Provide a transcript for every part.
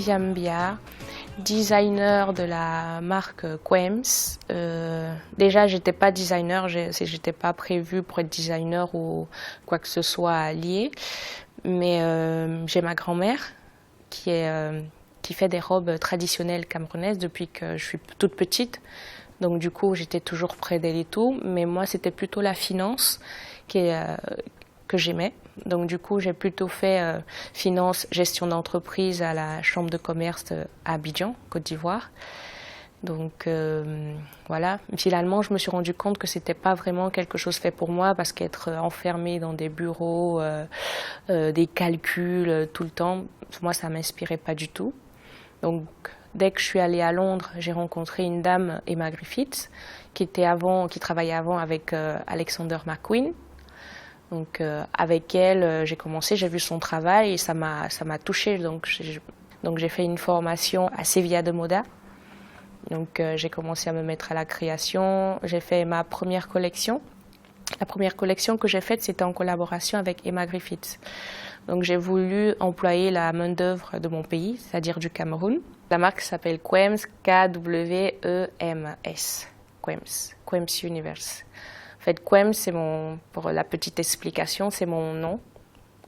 Viviane Biard, designer de la marque Quems. Déjà, j'étais pas designer, j'étais pas prévue pour être designer ou quoi que ce soit lié. Mais j'ai ma grand-mère qui fait des robes traditionnelles camerounaises depuis que je suis toute petite. Donc du coup, j'étais toujours près d'elle et tout. Mais moi, c'était plutôt la finance que j'aimais. Donc du coup, j'ai plutôt fait finance, gestion d'entreprise à la Chambre de commerce à Abidjan, Côte d'Ivoire. Donc voilà, finalement je me suis rendu compte que c'était pas vraiment quelque chose fait pour moi parce qu'être enfermée dans des bureaux, des calculs tout le temps, moi ça m'inspirait pas du tout. Donc dès que je suis allée à Londres, j'ai rencontré une dame, Emma Griffiths, qui travaillait avant avec Alexander McQueen. Donc avec elle, j'ai commencé, j'ai vu son travail et ça m'a touchée. Donc j'ai fait une formation à Sevilla de Moda. Donc j'ai commencé à me mettre à la création, j'ai fait ma première collection. La première collection que j'ai faite, c'était en collaboration avec Emma Griffiths. Donc j'ai voulu employer la main-d'œuvre de mon pays, c'est-à-dire du Cameroun. La marque s'appelle Quems, K-W-E-M-S, Quems Universe. En fait, Quems, pour la petite explication, c'est mon nom.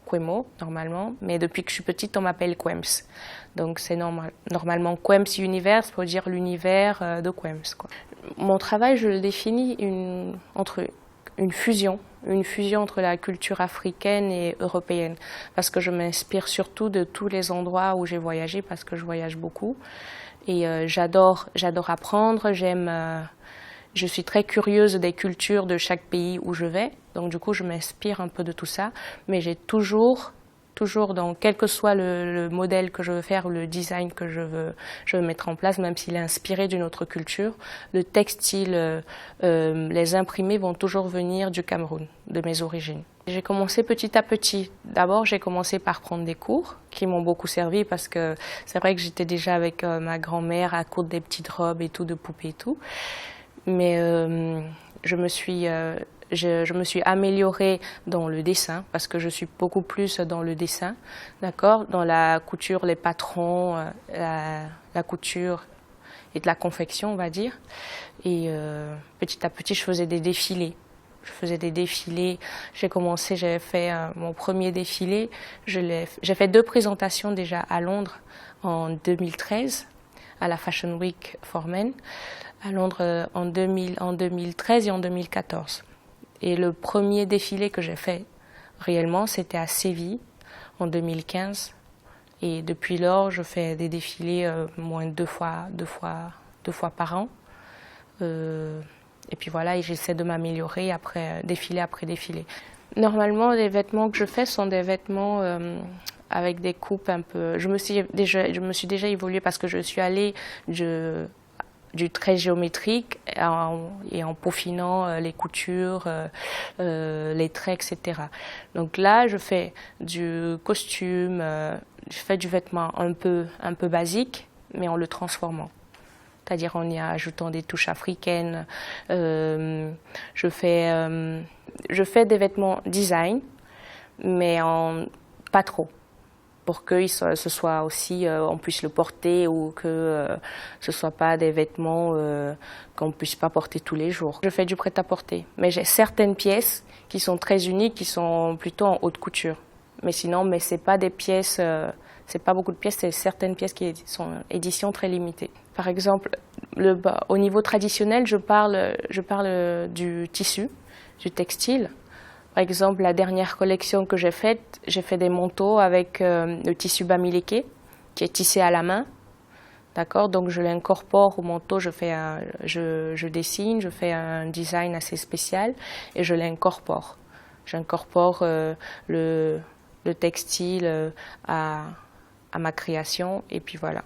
Quemo, normalement, mais depuis que je suis petite, on m'appelle Quems. Donc c'est normalement Quems Universe pour dire l'univers de Quems, quoi. Mon travail, je le définis entre une fusion entre la culture africaine et européenne, parce que je m'inspire surtout de tous les endroits où j'ai voyagé, parce que je voyage beaucoup. Et j'adore apprendre, je suis très curieuse des cultures de chaque pays où je vais, donc du coup je m'inspire un peu de tout ça, mais j'ai toujours dans quel que soit le modèle que je veux faire ou le design que je veux mettre en place, même s'il est inspiré d'une autre culture, le textile, les imprimés vont toujours venir du Cameroun, de mes origines. J'ai commencé petit à petit. D'abord, j'ai commencé par prendre des cours qui m'ont beaucoup servi parce que c'est vrai que j'étais déjà avec ma grand-mère à coudre des petites robes et tout, de poupées et tout. Mais je me suis améliorée dans le dessin parce que je suis beaucoup plus dans le dessin, d'accord, dans la couture, les patrons, la couture et de la confection, on va dire. Et petit à petit, je faisais des défilés. J'avais fait mon premier défilé. J'ai fait 2 présentations déjà à Londres en 2013, à la Fashion Week for Men, à Londres en 2013 et en 2014. Et le premier défilé que j'ai fait réellement, c'était à Séville en 2015. Et depuis lors, je fais des défilés moins de 2 fois par an. Et puis voilà, et j'essaie de m'améliorer défilé après défilé. Normalement, les vêtements que je fais sont des vêtements avec des coupes un peu. Je me suis déjà évoluée parce que je suis allée du trait géométrique et en peaufinant les coutures, les traits, etc. Donc là, je fais du costume, je fais du vêtement un peu basique, mais en le transformant. C'est-à-dire en y ajoutant des touches africaines. Je fais des vêtements design, mais pas trop, pour que on puisse le porter ou que ce soit pas des vêtements qu'on puisse pas porter tous les jours. Je fais du prêt-à-porter, mais j'ai certaines pièces qui sont très uniques, qui sont plutôt en haute couture. Mais c'est pas des pièces, c'est pas beaucoup de pièces, c'est certaines pièces qui sont édition très limitée. Par exemple, au niveau traditionnel, je parle du tissu, du textile. Par exemple, la dernière collection que j'ai faite, j'ai fait des manteaux avec le tissu bamileke, qui est tissé à la main. D'accord, donc je l'incorpore au manteau, je dessine, je fais un design assez spécial et je l'incorpore. J'incorpore le textile à ma création et puis voilà.